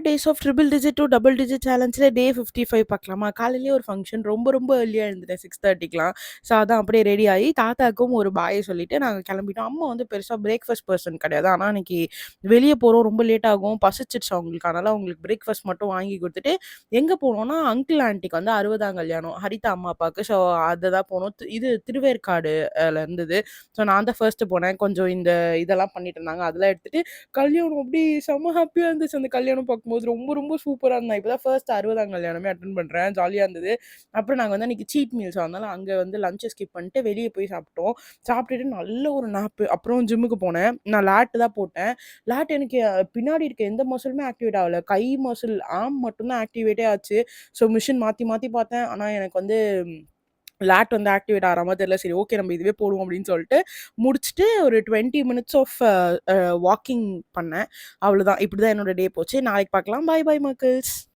Days of triple digit to double digit சேலஞ்சில் day 55 பார்க்கலாமா? காலையிலேயே ஒரு ஃபங்க்ஷன் ரொம்ப ரொம்ப ஏர்லியாக எழுந்துட்டேன் 6:30க்குலாம். ஸோ அதான் அப்படியே ரெடி ஆகி தாத்தாக்கும் ஒரு பாயை சொல்லிட்டு நாங்கள் கிளம்பிட்டோம். அம்மா வந்து பெருசாக பிரேக்ஃபாஸ்ட் பர்சன் கிடையாது. ஆனால் அன்னைக்கு வெளியே போகிறோம், ரொம்ப லேட் ஆகும், பசிச்சிடுச்சு அவங்களுக்கு. அதனால் அவங்களுக்கு பிரேக்ஃபாஸ்ட் மட்டும் வாங்கி கொடுத்துட்டு எங்கே போனோம்னா அங்கிள் ஆண்டிக்கு வந்து 60ஆம் கல்யாணம் ஹரிதா அம்மா அப்பாவுக்கு. ஸோ அதை தான் போனோம். இது திருவேற்காடு இருந்தது. ஸோ நான் தான் ஃபர்ஸ்ட்டு போனேன். கொஞ்சம் இந்த இதெல்லாம் பண்ணிட்டு இருந்தாங்க, அதெல்லாம் எடுத்துட்டு கல்யாணம் அப்படி செம்ம ஹாப்பியா இருந்துச்சு. அந்த கல்யாணம் பார்க்கும்போது ரொம்ப ரொம்ப சூப்பரா இருந்தேன். இப்பதான் ஃபர்ஸ்ட் 60ஆம் கல்யாணமே அட்டெண்ட் பண்றேன். ஜாலியா இருந்தது. அப்புறம் நாங்க வந்து அன்னைக்கு சீட் மீல்ஸ் அதனால அங்க வந்து லஞ்ச் ஸ்கிப் பண்ணிட்டு வெளிய போய் சாப்பிட்டோம். சாப்பிட்டுட்டு நல்ல ஒரு நாப்பு. அப்புறம் ஜிம்முக்கு போனேன். நான் லேட் தான் போட்டேன். லேட் எனக்கு பின்னாடி இருக்க எந்த மசிலுமே ஆக்டிவேட் ஆகல. கை மசில், ஆர்ம் மட்டும் தான் ஆக்டிவேட்டே ஆச்சு. ஸோ மிஷின் மாத்தி மாத்தி பார்த்தேன். ஆனா எனக்கு வந்து லேட் வந்து ஆக்டிவேட் ஆகிற மாதிரி தெரியல. சரி ஓகே நம்ம இதுவே போடுவோம் அப்படின்னு சொல்லிட்டு முடிச்சுட்டு ஒரு 20 மினிட்ஸ் ஆஃப் வாக்கிங் பண்ணேன். அவ்வளோதான். இப்படி தான் என்னோட டே போச்சு. நாளைக்கு பார்க்கலாம். பாய் பாய் மக்கள்ஸ்.